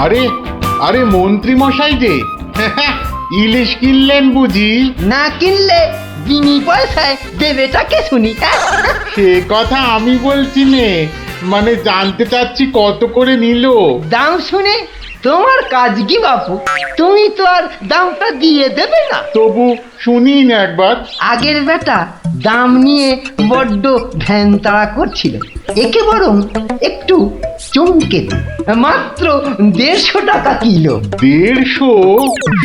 আরে আরে মন্ত্রী মশাই যে ইলিশ কিনলেন বুঝি? না কিনলে বিনি পয়সায় দেবেটাকে শুনি। সে কথা আমি বলছি নে, মানে জানতে চাচ্ছি কত করে নিল। দাম শুনে তোমার কাজ কি বাপু? তুমি তো আর দামটা দিয়ে দেবে না। তবু শুনি না একবার। আগের বেটা দাম নিয়ে বড্ড ভ্যান তাড়া করছিল, একে বরং একটু চমকে দিই। মাত্র 150 টাকা কিলো। 150?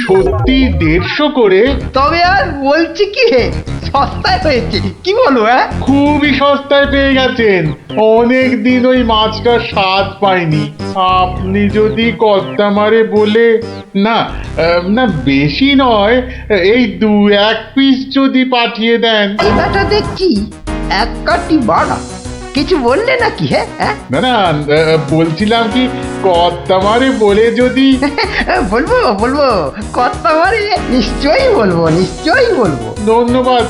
সত্যি 150 করে? তবে আর বলছি কি হে, সস্তায় হয়েছে কি বলো? খুবই সস্তায় পেয়ে গেছেন। অনেক দিন ওই মাছটার স্বাদ পাইনি। আপনি যদি কর্তা মারে বলে না, না বেশি নয়, এই 2-1 পিস যদি পাঠিয়ে দেন। এবারটা দেখছি এক কাটি বাড়া। কিছু বললে নাকি? হ্যাঁ না না, বলছিলাম কি কর্তা মারে বলে যদি। বলবো বলবো, কথা মারে নিশ্চয়ই বলবো, নিশ্চয়ই বলবো। ধন্যবাদ।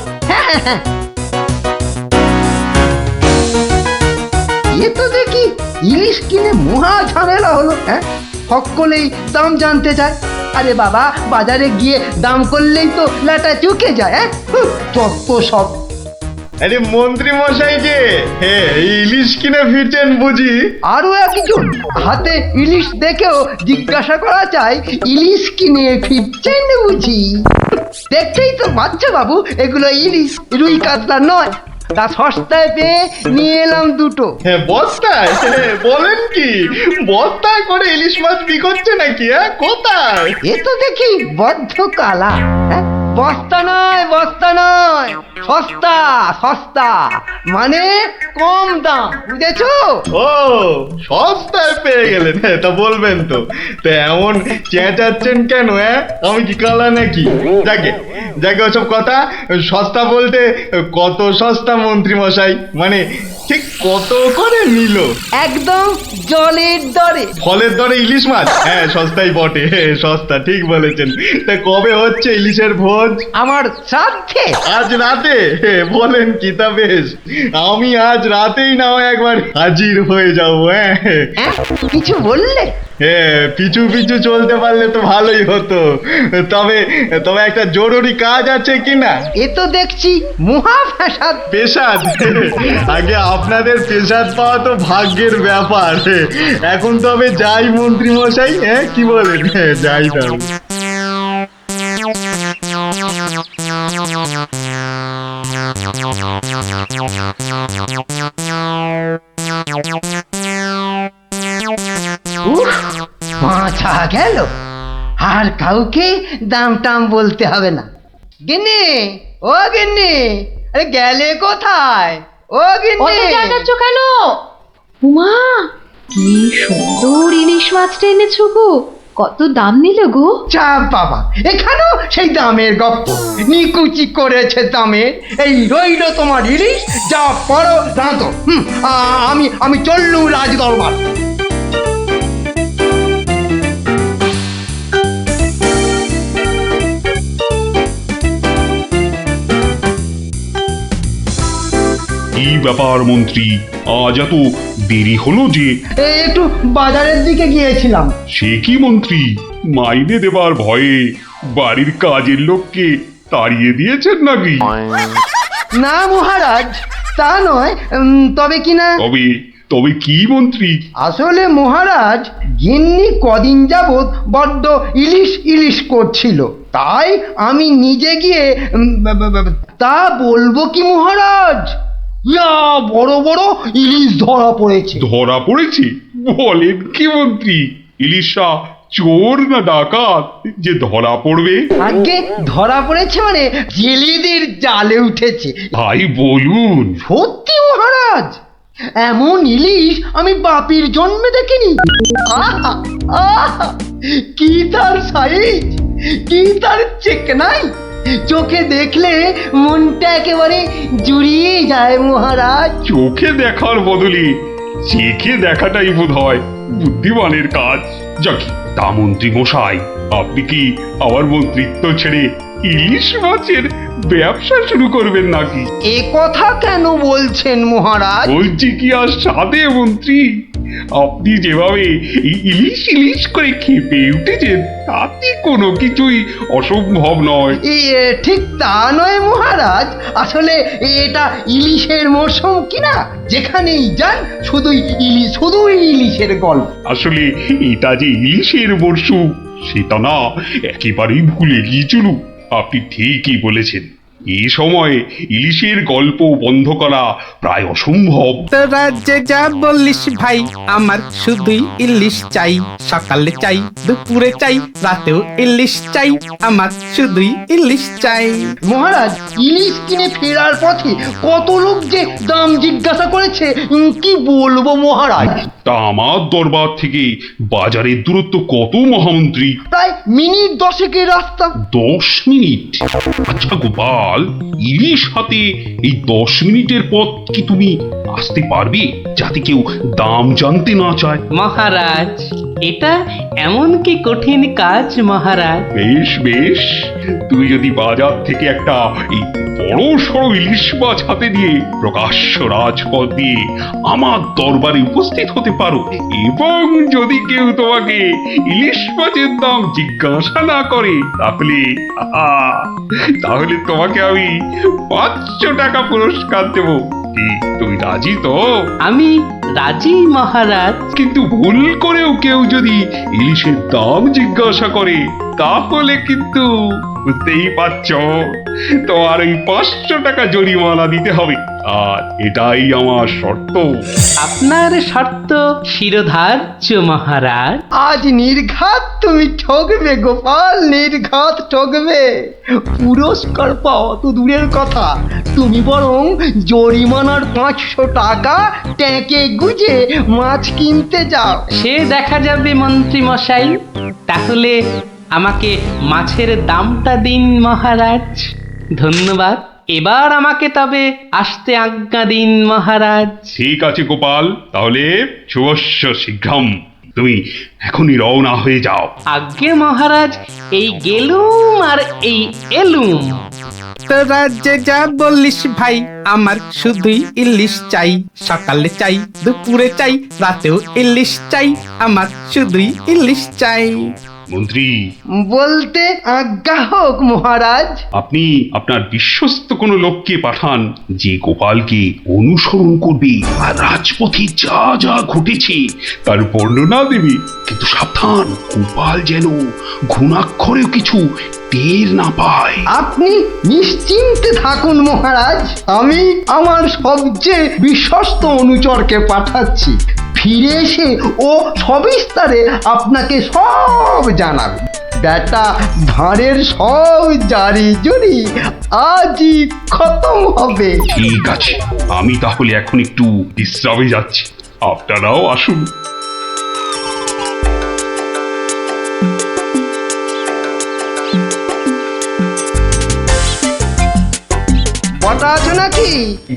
এ তো দেখি ইলিশ কিনে মহা ঝামেলা হলো। সকলেই দাম জানতে চায়। আরে বাবা, বাজারে গিয়ে দাম করলেই তো লাটা চুকে যায়। যত সব। আরে মন্ত্রী মশাই যে ইলিশ কিনে ফিরছেন বুঝি? আরো একজন হাতে ইলিশ দেখেও জিজ্ঞাসা করা চাই, ইলিশ কিনে ফিরছেন বুঝি? দেখতেই তো বাচ্চা বাবু, এগুলো ইলিশ, রুই কাতলা নয়। তা সস্তায় পেয়ে নিয়ে এলাম দুটো। বস্তায়? বলেন কি, বস্তায় করে ইলিশ মাছ বিকোচ্ছে নাকি? কোথায়? এ তো দেখি বদ্ধ কালা। বস্তা নয়, বস্তা নয়, সস্তা সস্তা, মানে কম দাম, বুঝেছো? ও, সস্তায় পেয়ে গেলেন? তা বলবেন তো। তা এমন চেঁচাচ্ছেন কেন? আমি কি কালা নাকি? যাকে যাকে ওসব কথা। সস্তা বলতে কত সস্তা মন্ত্রী মশাই? মানে ঠিক কত করে নিল? একদম জলের দরে। ফলের দরে ইলিশ মাছ? সস্তাই বটে, সস্তা, ঠিক বলেছেন। তা কবে হচ্ছে ইলিশের ভোজ? আমার শ্রাদ্ধে। আজ রাতে? বলেন কি? তা বেশ, আমি আজ রাতেই না হয় একবার হাজির হয়ে যাবো। কিছু বললে? পিছু পিছু চলতে পারলে তো ভালোই হতো। তবে তবে একটা জরুরি কাজ আছে কিনা? এ তো দেখছি মহা ফ্যাসাদ। পেশাদ? আগে আপনাদের পেশাদ পাওয়া তো ভাগ্যের ব্যাপার। এখন তবে যাই মন্ত্রী মশাই, কি বলেন? যাই তবে। মাছা গেল, আর কাউকে দাম টাম বলতে হবে না। গিন্নি, ও গিন্নি, আরে গেলে কোথায়? ও গিন্নি, যাচ্ছ কেন? উমা, কি সুন্দর ইলিশ মাছটা এনেছো গো! কত দাম নিল গো? চাপ বাবা, এখানেও সেই দামের গপ্প। নিকুচি করেছে দামে। এই রইল তোমার ইলিশ, যা পড়ো রাঁধো। আমি চললুম রাজ দরবার। কি ব্যাপার মন্ত্রী, আজ এত দেরি হলো যে? একটু বাজারের দিকে গিয়েছিলাম। সে কি মন্ত্রী, মাইনে দেবার ভয়ে বাড়ির কাজের লোককে তাড়িয়ে দিয়েছেন নাকি? না মহারাজ, তা নয়। তবে কিনা, তবে তবে কি মন্ত্রী? আসলে মহারাজ, গিন্নি কদিন যাবৎ বড্ড ইলিশ ইলিশ করছিল, তাই আমি নিজে গিয়ে তা বলবো কি মহারাজ, ইয়া বড় বড় ইলিশ ধরা পড়েছে। ধরা পড়েছে? বলেন কি মন্ত্রী, ইলিশা চোর না ডাকাত যে ধরা পড়বে? আগে ধরা পড়েছে মানে জেলেদের জালে উঠেছে। ভাই বলুন। সত্যি মহারাজ, এমন ইলিশ আমি বাপির জন্মে দেখিনি। আহা, আহা, কি তার সাইজ, কি তার চেকনাই, চোখে দেখলে মনটা একেবারে জুড়িয়ে যায় মহারাজ। চোখে দেখার বদলে চেখে দেখাটাই বোধ হয় বুদ্ধিমানের কাজ। যাকি, তা মন্ত্রী মশাই, আপনি কি আমার মন্ত্রিত্ব ছেড়ে ইলিশ মাছের ব্যবসা শুরু করবেন নাকি? এ কথা কেন বলছেন মহারাজ? বলছি কি আর সাধে মন্ত্রী, আপনি যেভাবে এই ইলিশ ইলিশ করে খেপে উঠেছেন তাতে কোনো কিছুই অসম্ভব নয়। ঠিক তা নয় মহারাজ, আসলে এটা ইলিশের মরশুম কিনা, যেখানেই যান শুধুই ইলিশের গল্প। আসলে এটা যে ইলিশের মরশুম সেটা না একেবারেই ভুলে গিয়েছিল। আপনি ঠিকই বলেছেন, এই সময়ে ইলিশের গল্প বন্ধ করা প্রায় অসম্ভব। তোরা যে যা বললিস ভাই, আমার শুধুই ইলিশ চাই। সকালে চাই, দুপুরে চাই, রাতেও ইলিশ চাই। আমার শুধুই ইলিশ চাই। মহারাজ, ইলিশ কিনে ফেরার পথে কত লোক যে দাম জিজ্ঞাসা করেছে, কি বলবো মহারাজ। তা আমার দরবার থেকে বাজারের দূরত্ব কত মহামন্ত্রী? প্রায় মিনিট 10 রাস্তা। 10 মিনিট? আচ্ছা গোপাল, ইলিশ হাতে এই 10 মিনিটের পথ কি তুমি আসতে পারবে, যাতে কেউ দাম জানতে না চায়? মহারাজ, এটা এমন কি কঠিন কাজ মহারাজ? বেশ বেশ, তুমি যদি বাজার থেকে একটা এই বড় সড়ো ইলিশ মাছ হাতে নিয়ে প্রকাশ্য রাজপথ দিয়ে আমার দরবারে উপস্থিত হতে পারো, এবং যদি কেউ তোমাকে ইলিশ মাছের দাম জিজ্ঞাসা না করে, তাহলে তোমাকে আমি 500 টাকা পুরস্কার দেব। কি তুমি রাজি তো? আমি রাজি মহারাজ। কিন্তু ভুল করেও কেউ যদি ইলিশের দাম জিজ্ঞাসা করে, তাহলে কিন্তু বুঝতেই পারছ, তোমার ওই 500 টাকা জরিমানা দিতে হবে। আর এটাই আমার শর্ত। আপনার শর্ত শিরোধার্য মহারাজ। আজ নির্ঘাত তুমি ঠকবে গোপাল, নির্ঘাত ঠকবে। পুরস্কার পাওয়া তো দূরের কথা, তুমি বরং জরিমানার 500 টাকা ট্যাঁকে গুজে মাছ কিনতে যাও। সে দেখা যাবে মন্ত্রী মশাই। তাহলে আমাকে মাছের দামটা দিন মহারাজ। ধন্যবাদ। এবার আমাকে তবে আসতে আজ্ঞা দিন মহারাজ। ঠিক আছে গোপাল, তাহলে শুভস্য শীঘ্রম। তুমি এখনই রওনা হয়ে যাও। আজ্ঞে মহারাজ, এই গেলুম আর এই এলুম। তোরা যে যা বললিস ভাই, আমার শুধুই ইলিশ চাই। সকালে চাই, দুপুরে চাই, রাতেও ইলিশ চাই। আমার শুধুই ইলিশ চাই। মন্ত্রী, বলতে আজ্ঞা হোক মহারাজ। আপনি আপনার বিশ্বস্ত কোনো লোককে পাঠান, যে গোপালকে অনুসরণ করবে আর রাজপথে যা যা ঘটেছে তার বর্ণনা দেবে। কিন্তু সাবধান, গোপাল যেন ঘুণাক্ষরেও কিছু টের না পায়। আপনি নিশ্চিন্তে থাকুন মহারাজ, আমি আমার সবচেয়ে বিশ্বস্ত অনুচরকে পাঠাচ্ছি। ফিরে এসে ও সবিস্তারে আপনাকে সব জানাবে। বেটা ভাঁড়ের সব জারি জুরি আজই খতম হবে। ঠিক আছে, আমি তাহলে এখন একটু বিশ্রামে যাচ্ছি, আপনারাও আসুন। বটা আছো নাকি?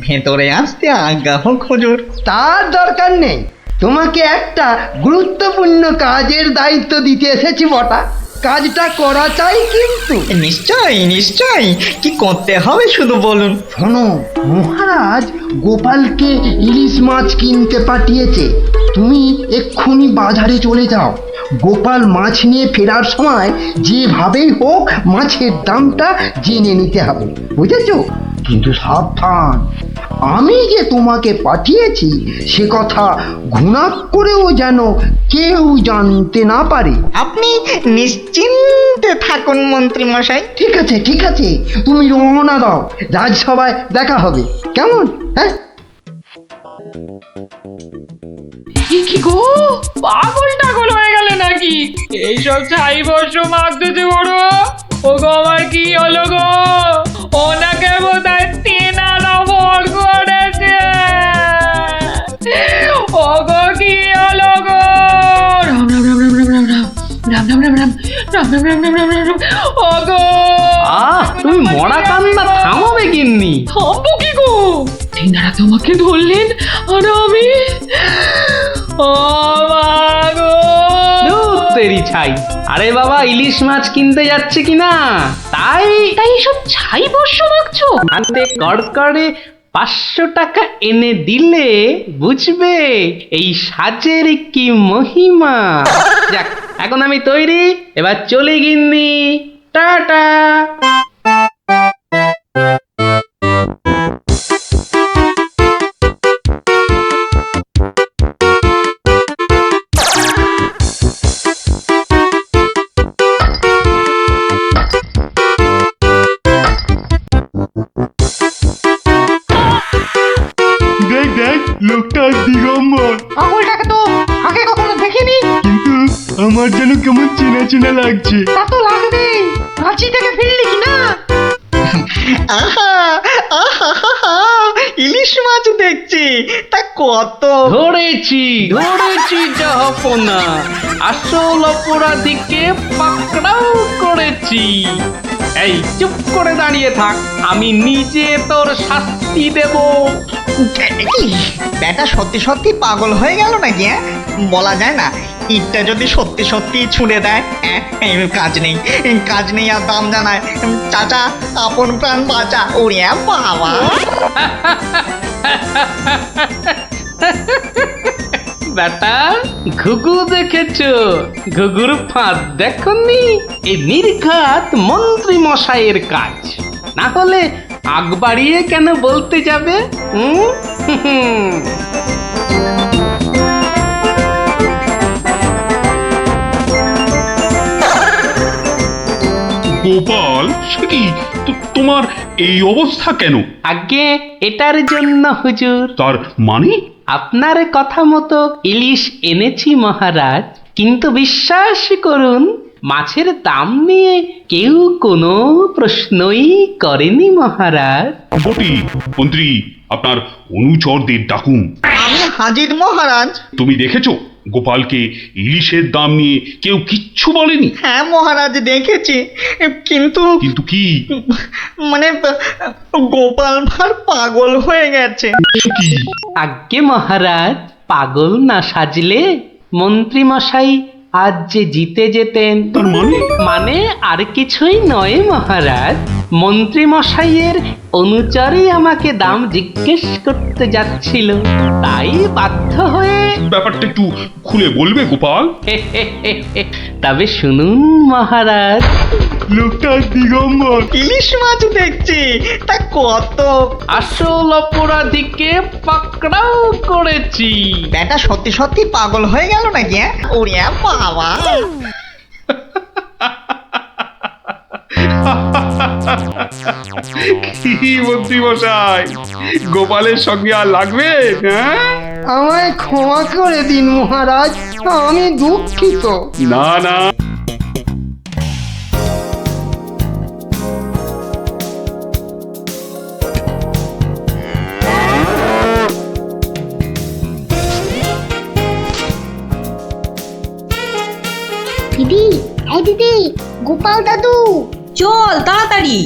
ভেতরে আসতে আজ্ঞা হোক হুজুর। তার দরকার নেই, তোমাকে একটা গুরুত্বপূর্ণ কাজের দায়িত্ব দিতে এসেছি বটা। কাজটা করা চাই কিন্তু। নিশ্চয়ই নিশ্চয়ই, কি করতে হবে শুধু বলুন। শোনো, মহারাজ গোপালকে ইলিশ মাছ কিনতে পাঠিয়েছে। তুমি এক্ষুনি বাজারে চলে যাও। গোপাল মাছ নিয়ে ফেরার সময় যেভাবেই হোক মাছের দামটা জেনে নিতে হবে, বুঝেছো? কিন্তু সাবধান, আমি যে তোমাকে পাঠিয়েছি সে কথা ঘুণাক্ষরেও যেন কেউ জানতে না পারে। আপনি নিশ্চিন্তে থাকুন মন্ত্রী মশাই। ঠিক আছে ঠিক আছে, তুমি রওনা দাও, রাজসভায় দেখা হবে, কেমন? হ্যাঁ, কি গো, পাগল টাগল হয়ে গেলে নাকি? এইসব ছাই বর্ষ মাখতেছে বড়। ও গো, আমার কি হলো গো? ওনাকে বোধহয় তেনারা ভর করেছে। ও গো, কি হলো গো? রাম রাম রাম রাম রাম রাম রাম রাম রাম রাম রাম রাম রাম রাম রাম রাম। ও গো, তুমি মরা কান্না থামাবে গিন্নি? থামবো কি গো? তেনারা তোমাকে ধরলেন আর আমি, ও মা গো। ধুর তেরি ছাই। আরে বাবা, ইলিশ মাছ কিনতে যাচ্ছে কিনা, তাই তাই সব ছাই বর্ষ মাখছো? হাতে কড়কড়ে 500 টাকা এনে দিলে বুঝবে এই সাজের কি মহিমা। যাক, এখন আমি তৈরি, এবার চলি গিন্নি, টাটা। দেখ দেখ, লোকটা দিগম্বর, পাগলটাকে তো আগে কখনো দেখিনি। কিন্তু আমার যেন কেমন চেনা চেনা লাগছে। তা তো লাগবেই, রাঁচি থেকে ফিরলি কি না? আহা আহা, ইলিশ মাছ দেখছি, তা কত? ধরেছি জাহাপনা, আসল অপরাধীকে পাকড়াও করেছি। এই চুপ করে দাঁড়িয়ে থাক, আমি নিজে তোর শাস্তি দেব। কি ব্যাটা সত্যি সত্যি পাগল হয়ে গেল নাকি? বলা যায় না, ইটটা যদি সত্যি সত্যি ছুঁড়ে দেয়, কাজ নেই আর দাম জানায়। চাচা, আপন প্রাণ বাঁচা। ওরে বাবা! বেটা, ঘুঘু দেখেছো? ঘুঘুর ফাঁদ দেখনি? এই নির্ঘাত মন্ত্রী মশাইয়ের কাজ, না হলে আগ বাড়িয়ে কেন বলতে যাবে? গোপাল, সে কি তোমার এই অবস্থা কেন? আগে এটার জন্য হুজুর, তার মানে? আপনার কথা মতো ইলিশ এনেছি মহারাজ, কিন্তু বিশ্বাস করুন, মাছের দাম নিয়ে কেউ কোনো প্রশ্নই করেনি মহারাজ। বটি, মন্ত্রী, আপনার অনুচরদের ডাকুন। আমি হাজির মহারাজ। তুমি দেখেছো গোপালকে ইলিশের দাম নিয়ে কেউ কিচ্ছু বলেনি? হ্যাঁ মহারাজ, দেখেছি, কিন্তু কিন্তু কি? মানে গোপাল ভাঁড় পাগল হয়ে গেছে। সে কি? আজ্ঞে মহারাজ, পাগল না সাজলে মন্ত্রী মশাই আজ যে জিতে যেতেন। তার মানে? মানে আর কিছুই নয় মহারাজ, মন্ত্রী মশাইয়ের অনুচরই আমাকে দাম জিজ্ঞেস করতে যাচ্ছিল, তাই বাধ্য হয়ে। ব্যাপারটা একটু খুলে বলবে গোপাল? তবে শুনুন মহারাজ, লোকটা দিগম্বর। ইলিশ মাছ দেখছি, তা কত? আসল অপরাধীকে পাকড়াও করেছি। ব্যাটা সত্যি সত্যি পাগল হয়ে গেল নাকি? ওরে বাবা! কি মন্ত্রী মশাই, গোপালের সঙ্গে আর লাগবে? হ্যাঁ, আমায় ক্ষমা করে দিন মহারাজ, আমি দুঃখিত। না না, দিদি, এই দিদি, গোপাল দাদু, চল তাড়াতাড়ি।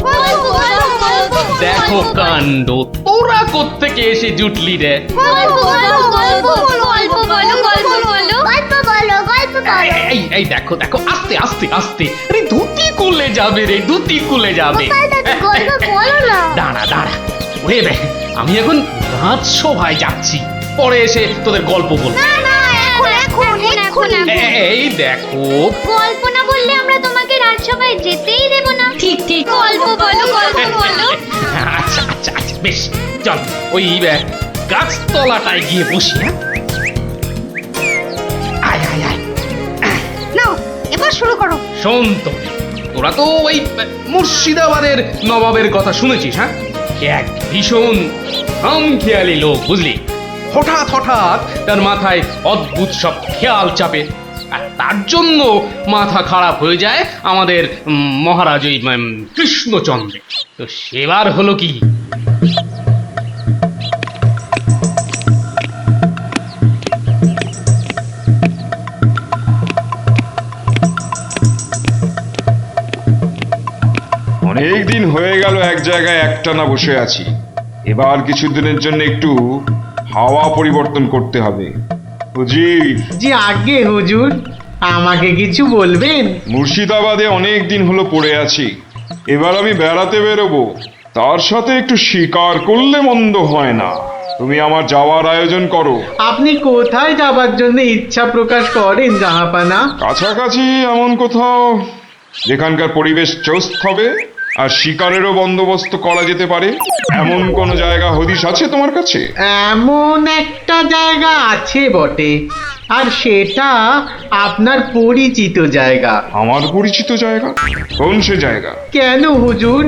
গল্প গল্প গল্প দেখো কাণ্ড, তোরা কোত্থেকে এসে জুটলি রে? গল্প গল্প গল্প গল্প বলো গল্প বলো গল্প বলো গল্প বলো। এই দেখো দেখো, আস্তে আস্তে আস্তে, আরে ধুতি খুলে যাবে রে, ধুতি খুলে যাবে। গোপাল দাদু গল্প বলো না। দাঁড়া দাঁড়া, ওরে রে, আমি এখন রাজসভায় যাচ্ছি, পরে এসে তোদের গল্প বলবো। না না, এখন এই দেখো, গল্প না বললে আমরা তোমাকে রাজসভায় যেতেই দেব না। ঠিক ঠিক। গল্প বলো গল্প বলো। আচ্ছা আচ্ছা আচ্ছা, বেশ, চল ওই গাছতলাটায় গিয়ে বসি। হ্যাঁ, আয় আয় আয়। নাও, এবার শুরু করো। শোন তো, তোরা তো ওই মুর্শিদাবাদের নবাবের কথা শুনেছিস? হ্যাঁ, সে এক ভীষণ খামখেয়ালি লোক, বুঝলি? হঠাৎ হঠাৎ তার মাথায় অদ্ভুত সব খেয়াল চাপে, আর তার জন্য মাথা খারাপ হয়ে যায় আমাদের মহারাজ ওই কৃষ্ণচন্দ্র। তো সেবার হলো কি, অনেক দিন হয়ে গেল এক জায়গায় একটানা বসে আছি। এবার কিছুদিনের জন্য একটু হাওয়া পরিবর্তন করতে হবে। হুজির, জি আগে হুজুর, আমাকে কিছু বলবেন? মুর্শিদাবাদে অনেক দিন হলো পড়ে আছি, এবার আমি বেড়াতে বেরোবো। তার সাথে একটু শিকার করলে মন্দ হয় না। তুমি আমার যাওয়ার আয়োজন করো। আপনি কোথায় যাবার জন্য ইচ্ছা প্রকাশ করেন জাহাপানা? কাছাকাছি এমন কোথাও যেখানকার পরিবেশ চৌস্ত হবে আর শিকারেরও বন্দোবস্ত করা যেতে পারে, এমন কোন জায়গা হদিশ আছে তোমার কাছে? এমন একটা জায়গা আছে বটে, আর সেটা আপনার পরিচিত জায়গা। আমার পরিচিত জায়গা? কোন সে জায়গা? কেন হুজুর,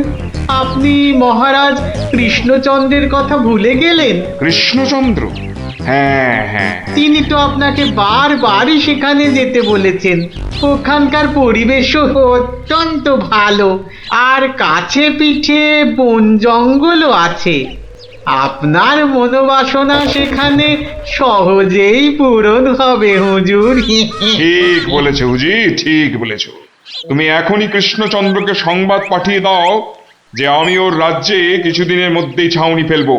আপনি মহারাজ কৃষ্ণচন্দ্রের কথা ভুলে গেলেন? কৃষ্ণচন্দ্র? হ্যাঁ হ্যাঁ, তিনি তো আপনাকে বারবারই সেখানে যেতে বলেছেন। ওখানকার পরিবেশও অত্যন্ত ভালো, আর কাছে পিঠে বন জঙ্গলও আছে। আপনার মনোবাসনা সেখানে সহজেই পূরণ হবে হুজুর। ঠিক বলেছো হুজি, ঠিক বলেছো। তুমি এখনই কৃষ্ণচন্দ্রকে সংবাদ পাঠিয়ে দাও যে আমি ওর রাজ্যে কিছুদিনের মধ্যেই ছাউনি ফেলবো।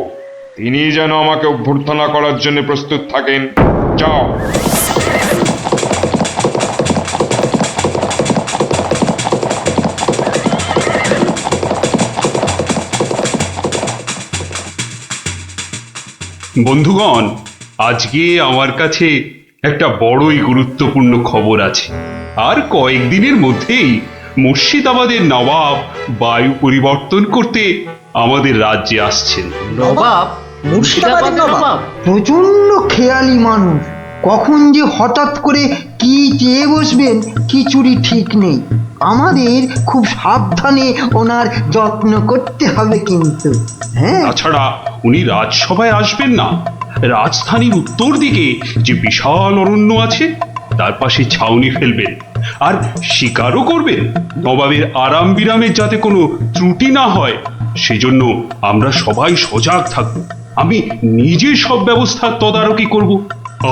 তিনি যেন আমাকে অভ্যর্থনা করার জন্য প্রস্তুত থাকেন। যাও। বন্ধুগণ, আজকে আমার কাছে একটা বড়ই গুরুত্বপূর্ণ খবর আছে। আর কয়েকদিনের মধ্যেই মুর্শিদাবাদের নবাব বায়ু পরিবর্তন করতে আমাদের রাজ্যে আসছেন। নবাব? মুর্শিদাবাদের নবাব? প্রচন্ড খেয়ালি মানুষ, কখন যে হঠাৎ করে কি চেয়ে বসবেন কিছুরই ঠিক নেই। আমাদের খুব সাবধানে ওনার যত্ন করতে হবে কিন্তু। হ্যাঁ, তাছাড়া উনি রাজসভায় আসবেন না, রাজধানীর উত্তর দিকে যে বিশাল অরণ্য আছে তার পাশে ছাউনি ফেলবেন, আর শিকারও করবেন। নবাবের আরাম বিরামের যাতে কোনো ত্রুটি না হয় সেজন্য আমরা সবাই সজাগ থাকব। আমি নিজে সব ব্যবস্থার তদারকি করব।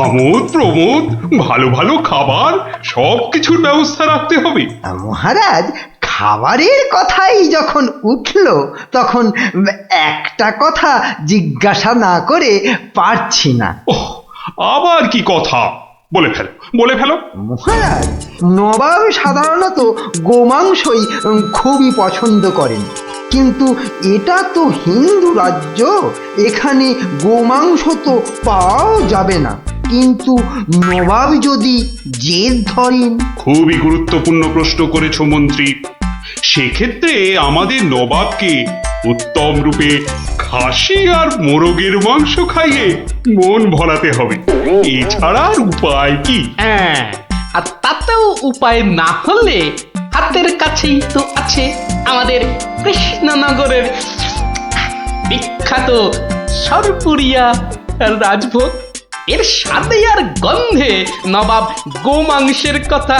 আমোদ প্রমোদ, ভালো ভালো খাবার, সব কিছুর ব্যবস্থা রাখতে হবে। মহারাজ, খাবারের কথাই যখন উঠলো তখন একটা কথা জিজ্ঞাসা না করে পারছি না। ওহ, আবার কি কথা? বলে ফেলো, বলে ফেলো। মহারাজ, নবাব সাধারণত গোমাংসই খুবই পছন্দ করেন, কিন্তু এটা তো হিন্দু রাজ্য, এখানে গোমাংস তো পাওয়াও যাবে না। কিন্তু নবাব যদি জেদ ধরেন। খুবই গুরুত্বপূর্ণ প্রশ্ন করেছো মন্ত্রী। সেক্ষেত্রে আমাদের নবাবকে উত্তম রূপে খাসি আর মোরগের মাংস খাইয়ে মন ভরাতে হবে। এছাড়া আর উপায় কি? হ্যাঁ, আর তাতেও উপায় না হলে হাতের কাছেই তো আছে আমাদের কৃষ্ণনগরের বিখ্যাত সরপুরিয়া রাজভোগ। এর স্বাদে আর গন্ধে নবাব গোমাংসের কথা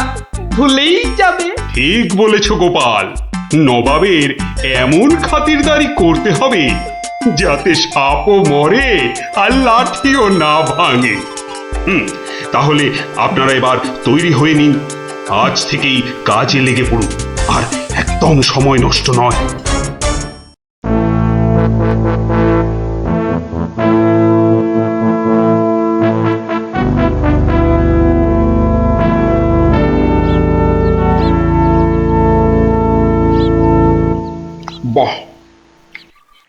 ভুলেই যাবে। ঠিক বলেছ গোপাল, নবাবের এমন খাতিরদারি করতে হবে যাতে সাপও মরে আর লাঠিও না ভাঙে। তাহলে আপনারা এবার তৈরি হয়ে নিন, আজ থেকেই কাজে লেগে পড়ুন, আর একদম সময় নষ্ট নয়। বাহ,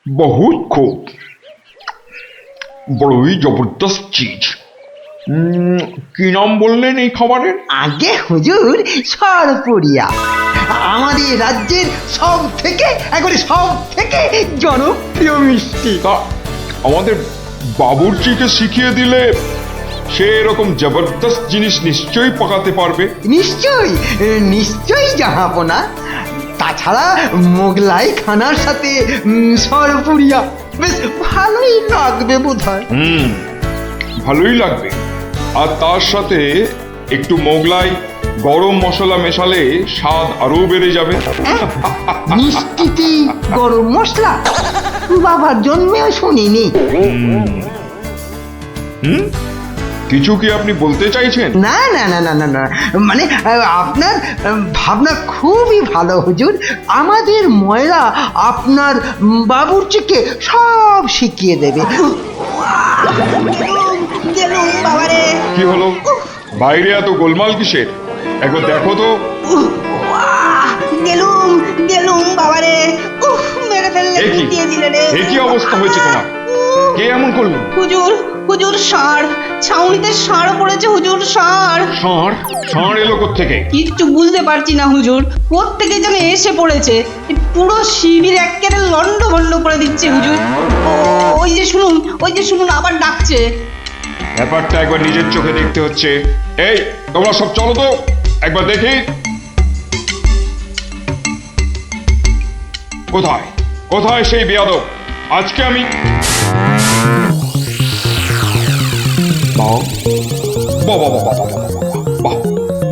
বহুত খুব, বড়ই জবরদস্ত চিজ। কি নাম বললেন এই খাবারের? আগে হুজুর, সরপুরিয়া আমাদের রাজ্যের সব থেকে জনপ্রিয় মিষ্টি। তা আমাদের বাবুর্চিকে শিখিয়ে দিলে সে এরকম জবরদস্ত জিনিস নিশ্চয়ই পাকাতে পারবে। নিশ্চয়ই জাহাপনা। তাছাড়া মোগলাই খানার সাথে সরপুরিয়া বেশ ভালোই লাগবে বোধহয়। ভালোই লাগবে, আর তার সাথে একটু মোগলাই গরম মশলা মেশালে স্বাদ আরো বেড়ে যাবে। মিষ্টিতে গরম মশলা? বাবার জন্মেও শুনিনি। কিছু কি আপনি বলতে চাইছেন? না না না না না না, মানে আপনার ভাবনা খুবই ভালো হুজুর। আমাদের ময়রা আপনার বাবুর্চিকে সব শিখিয়ে দেবে। কি হলো, বাইরে এত গোলমাল কিসের? একবার দেখো তো। গেলুম বাবারে, মেরে ফেললে এ কি? দিয়ে দিলে রে এ কি অবস্থা হয়েছে তোমার? কে এমন করলো? হুজুর হুজুর ষাঁড় ছাউনিতে ষাঁড় পড়েছে হুজুর ষাঁড় ষাঁড়? ষাঁড় এলো কোত্থেকে? কিচ্ছু বুঝতে পারছি না হুজুর কোত্থেকে যেন এসে পড়েছে এই পুরো শিবির একেবারে লন্ডভন্ড করে দিচ্ছে হুজুর ওই যে শুনুন আবার ডাকছে ব্যাপারটা একবার নিজের চোখে দেখতে হচ্ছে। এই তোমরা সব চলো তো একবার দেখি। কোথায় কোথায় সেই বেয়াদব? আজকে আমি বাহ, বাহ, বাহ, বাহ, বাহ, বাহ, বাহ, বাহ,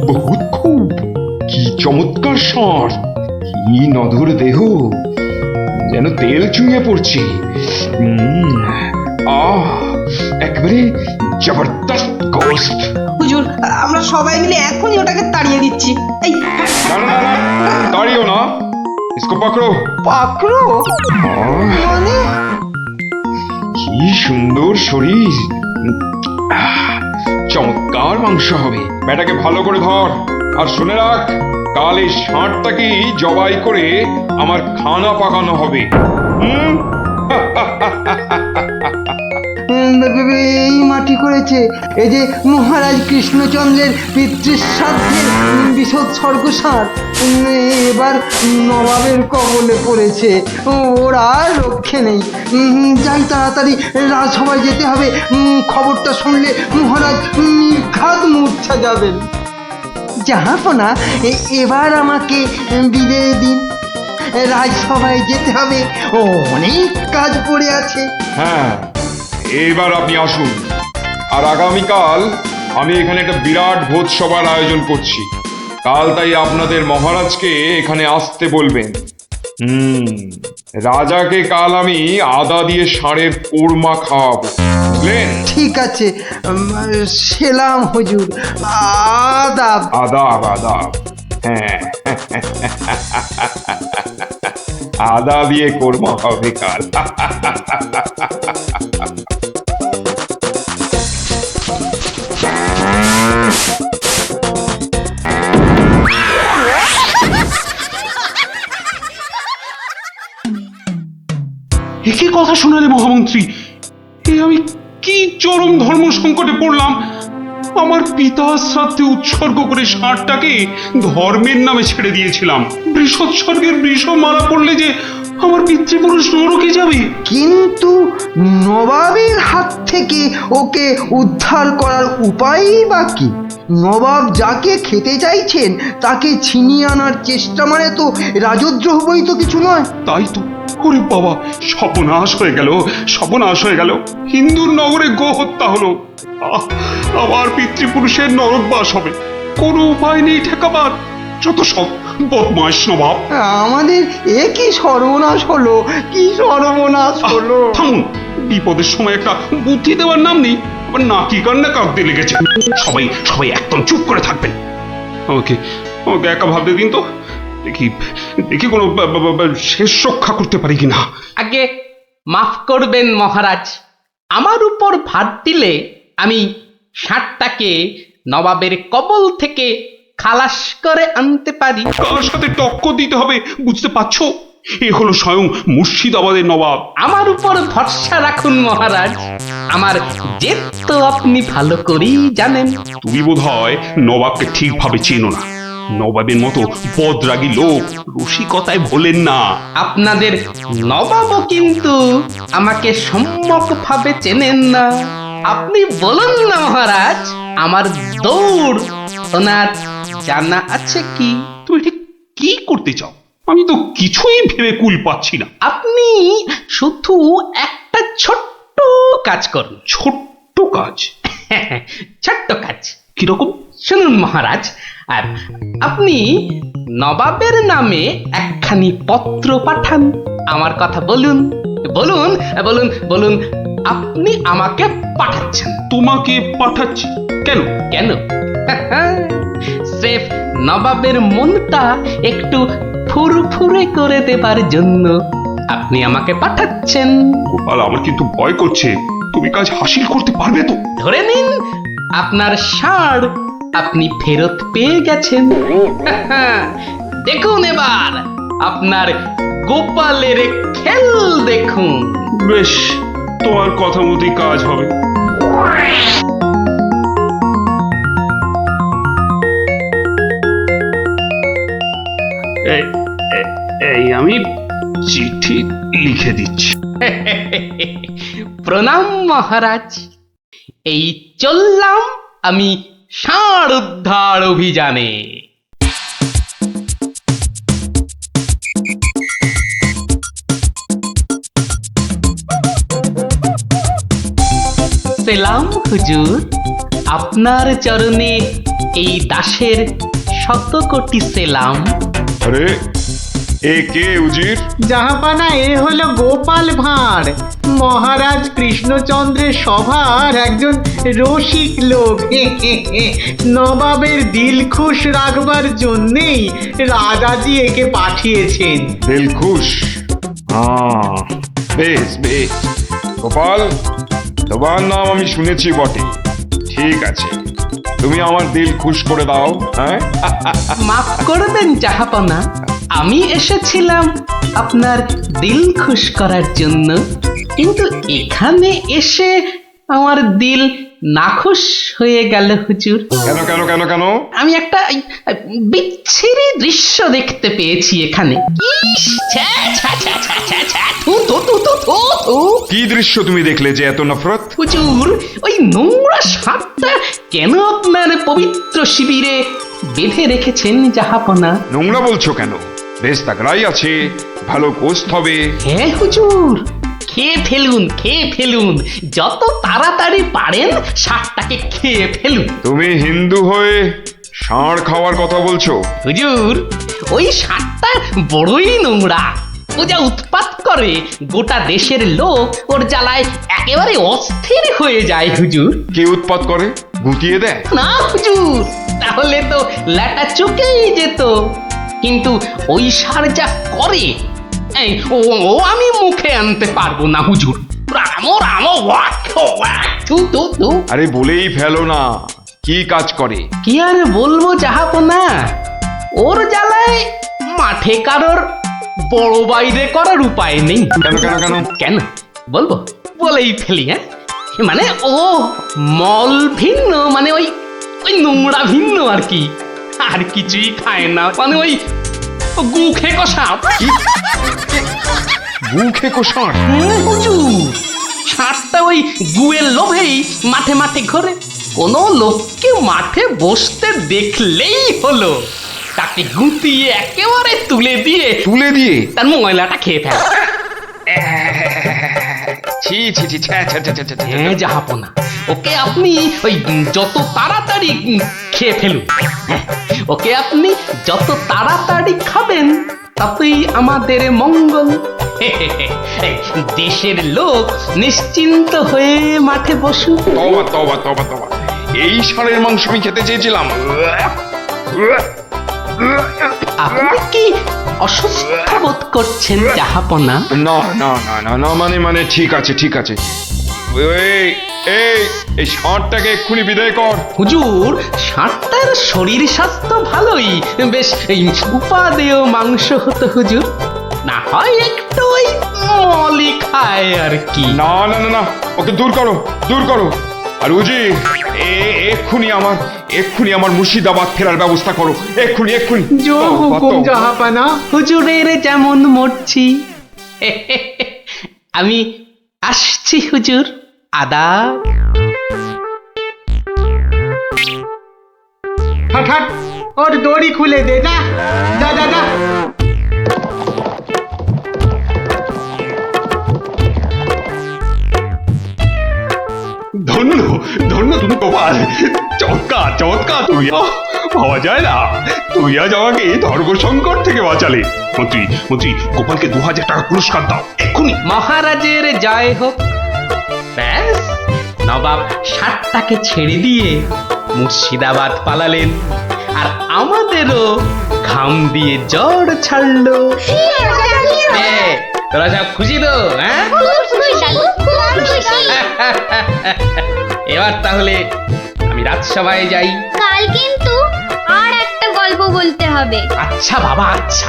বহুত খুব, কি চমৎকার ষাঁড়, কি নধর দেহ, যেন তেল চুইয়ে পড়ছে। আহ, একেবারে জবরদস্ত গোস্ত। হুজুর আমরা সবাই মিলে এখনই ওটাকে তাড়িয়ে দিচ্ছি এই না না না না, দাঁড়িও না, ইসকো পাকড়ো। পাকড়ো মানে কি সুন্দর শরীর, চমৎকার মাংস হবে। বেটাকে ভালো করে ধর, আর শুনে রাখ, কাল এই ষাঁড়টাকেই জবাই করে আমার খানা পাকানো হবে। হুম? এই মাটি করেছে এই যে মহারাজ কৃষ্ণচন্দ্রের পিতৃশ্রাদ্ধের বিসৎসর্গ সার এবার নবাবের কবলে পড়েছে ওর আর রক্ষে নেই যাই তাড়াতাড়ি রাজসভায় যেতে হবে খবরটা শুনলে মহারাজ নির্ঘাত মূর্ছা যাবেন জাহাপনা এবার আমাকে বিদায় দিন রাজসভায় যেতে হবে অনেক কাজ পড়ে আছে হ্যাঁ, এইবার আপনি আসুন। আর আগামীকাল আমি এখানে একটা বিরাট ভোজসভার আয়োজন করছি। কাল তাই আপনাদের মহারাজকে এখানে আসতে বলবেন। রাজাকে কাল আমি আদা দিয়ে ষাঁড়ের কোরমা খাওয়াবো, বুঝলেন? ঠিক আছে সেলাম হুজুর আদাব আদাব আদাব। হ্যাঁ, আদা দিয়ে কোরমা হবে কাল। একই কথা শোনালে মহামন্ত্রী, এ আমি কি চরম ধর্ম সংকটে পড়লাম। আমার পিতা শ্রাদ্ধে উৎসর্গ করে ষাঁড়টাকে ধর্মের নামে ছেড়ে দিয়েছিলাম। বৃষৎসর্গের বৃষ মারা পড়লে যে আমার পিতৃপুরুষ নরকে যাবে। কিন্তু নবাবের হাত থেকে ওকে উদ্ধার করার উপায়ই বা কি নবাব যাকে খেতে চাইছেন তাকে ছিনিয়ে আনার চেষ্টা মানে তো রাজদ্রোহ বই তো কিছু নয় তাই তো, ওরে বাবা, সর্বনাশ হয়ে গেল, সর্বনাশ হয়ে গেল। হিন্দুর নগরে গো হত্যা হলো, আবার পিতৃপুরুষের নরকবাস হবে। কোনো উপায় নেই ঠেকাবার। যত সব বদমাস নবাব। আমাদের এ কি সর্বনাশ হলো কি সর্বনাশ হলো থামুন, বিপদের সময় একটা বুদ্ধি দেওয়ার নাম নেই, আবার নাকি কান্না কাঁদতে লেগেছে। সবাই সবাই একদম চুপ করে থাকবেন। আমাকে আমাকে একা ভাবতে দিন তো, দেখি দেখি কোনো শেষ রক্ষা করতে পারি কিনা। আগে মাফ করবেন মহারাজ, আমার উপর ভার দিলে আমি ষাঁড়টাকে নবাবের কবল থেকে খালাস করে আনতে পারি। কার সাথে টক্কর দিতে হবে বুঝতে পারছো? এ হলো স্বয়ং মুর্শিদাবাদের নবাব। আমার উপর ভরসা রাখুন মহারাজ, আমার জেদ তো আপনি ভালো করেই জানেন। তুমি বোধহয় নবাবকে ঠিকভাবে চেনো না। নবাবের মতো বদরাগী লোক রসিকতায় ভোলেন না। আপনাদের নবাবও কিন্তু আমাকে সম্যকভাবে চেনেন না। আপনি বলুন না মহারাজ, আমার দৌড় ওনার জানা আছে কি? তুমি ঠিক কি করতে চাও? আমি তো কিছুই ভেবে কুল পাচ্ছি না। আপনি শুধু একটা ছোট্ট কাজ করুন। ছোট্ট কাজ? ছোট্ট কাজ কিরকম? শুনুন মহারাজ, আর আপনি নবাবের নামে একখানি পত্র পাঠান। আমার কথা বলুন বলুন বলুন বলুন, আপনি আমাকে পাঠাচ্ছেন। তোমাকে পাঠাচ্ছি? কেন কেন? স্রেফ নবাবের মনটা একটু ফুরফুরে করে দেবার জন্য আপনি আমাকে পাঠাচ্ছেন। গোপাল, আমার কিন্তু ভয় করছে। তুমি কাজ হাসিল করতে পারবে তো? ধরে নিন আপনার ষাঁড় আপনি ফেরত পেয়ে গেছেন। দেখুন এবার আপনার গোপালের খেল দেখুন। বেশ, তোমার কথা মতোই কাজ হবে। এই আমি চিঠি লিখে দিচ্ছি। প্রণাম মহারাজ, এই চললাম আমি ষাঁড় উদ্ধার অভিযানে। সেলাম হুজুর, আপনার চরণে এই দাসের শত কোটি সেলাম। আরে এ কে উজির? জাহাপানা, এ হলো গোপাল ভাঁড়, মহারাজ কৃষ্ণচন্দ্রের সভার একজন রসিক লোক। নবাবের দিল খুশ রাখবার জন্যেই রাজাজি একে পাঠিয়েছেন। দিলখুশ? বেশ বেশ। গোপাল, তোমার নাম আমি শুনেছি বটে। ঠিক আছে, তুমি আমার দিল খুশ করে দাও। হ্যাঁ, মাফ করবেন জাহাপনা, আমি এসেছিলাম আপনার দিল খুশ করার জন্য, কিন্তু এখানে এসে আমার দিল নাখুশ হয়ে গেল হুজুর। কেন কেন কেন কেন? আমি একটা বিচ্ছিরি দৃশ্য দেখতে পেয়েছি এখানে। ইস, ছ্যা, ছ্যা, ছ্যা, ছ্যা, ছ্যা, ছ্যা, থু, থু, থু, থু, থু, থু। কি দৃশ্য তুমি দেখলে যে এত নফরত? হুজুর, ওই নোংরা সাপটা কেন আপনার পবিত্র শিবিরে বেঁধে রেখেছেন জাহাপনা? নোংরা বলছো কেন? বেশ তাগড়াই আছে, ভালো গোস্ত হবে। হ্যাঁ হুজুর, খেয়ে ফেলুন, খেয়ে ফেলুন, যত তাড়াতাড়ি পারেন সাপটাকে খেয়ে ফেলুন। তুমি হিন্দু হয়ে ষাঁড় খাওয়ার কথা বলছো? হুজুর, ওই সাপটা বড়ই নোংরা, ও যা উৎপাত করে, গোটা দেশের লোক ওর জ্বালায় একেবারে অস্থির হয়ে যায় হুজুর। কে উৎপাত করে? গুটিয়ে দেয়? না হুজুর, তাহলে তো ল্যাটা চুকেই যেত, কিন্তু ওই সার যা করে, এই ও ও আমি মুখে আনতে পারবো না হুজুর। রামো রামো ওয়াক ওয়াক, থু থু থু। আরে বলেই ফেলো না, কি কাজ করে? কি আর বলবো জাহাপনা, ওর জ্বালায় মাঠে কারোর বড় বাইরে করার উপায় নেই। কেন কেন কেন? কেন বলবো? বলেই ফেলি। হ্যাঁ, মানে ও মল ভিন্ন, মানে ওই ওই নোংরা ভিন্ন আর কি, আর কিছুই খায় না, মানে ওই গু খেকো সাপ। গু খেকো ষাঁড়? হুজুর, ষাঁড়টা ওই গুয়ের লোভেই মাঠে মাঠে ঘোরে, কোনো লোককে মাঠে বসতে দেখলেই হলো তাকে গুটিয়ে একেবারে তুলে দিয়ে তার ময়লাটা খেয়ে ফেলে। ছি ছি ছি, ছ্যা, ছ্যা, ছ্যা, ছ্যা, ছ্যা, ছ্যা। হ্যাঁ জাহাপনা, ওকে আপনি ওই যত তাড়াতাড়ি খেয়ে ফেলুন। হ্যাঁ, ওকে আপনি যত তাড়াতাড়ি খাবেন ততই আমাদের মঙ্গল। এই দেশের লোক নিশ্চিন্ত হয়ে মাঠে বসুক। তবা তবা তবা তবা, এই ষাঁড়ের মাংস আমি খেতে চেয়েছিলাম। আপনি কি অসুস্থ বোধ করছেন জাহাপনা? না না না না না, মানে ঠিক আছে ঠিক আছে। এই এই এই ষাঁড়টাকে এক্ষুনি বিদায় কর। হুজুর, ষাঁড়টার শরীর স্বাস্থ্য ভালোই, বেশ এই উপাদেয় মাংস হতো হুজুর, না হয় একটু ওই মলি খায় আর কি। না না না না, ওকে দূর করো দূর করো। আর উজি, এক্ষুনি আমার মুর্শিদাবাদ ফেরার ব্যবস্থা করো, এক্ষুনি এক্ষুনি। জো হুকুম জাহাপানা। হুজুরের যেমন মর্জি। আমি আসছি হুজুর, আদাব। হাট হাট, ওর দড়ি খুলে দে, যা যা যা যা। ধন্য ধন্য তুমি গোপাল, চমৎকার চমৎকার। তুমি ভাবা যায় না, তুই আজ আমাকে ধর্ম সংকট থেকে বাঁচালে। মন্ত্রী মন্ত্রী, গোপালকে 2000 টাকা পুরস্কার দাও এক্ষুনি। মহারাজের জয় হোক। ব্যাস, নবাব ষাটটাকে ছেড়ে দিয়ে মুর্শিদাবাদ পালালেন, আর আমাদেরও ঘাম দিয়ে জ্বর ছাড়লো। তোরা সব খুশি তো? হ্যাঁ, এবার তাহলে আমি রাজসভায় যাই। কাল কিন্তু আর একটা গল্প বলতে হবে। আচ্ছা বাবা, আচ্ছা।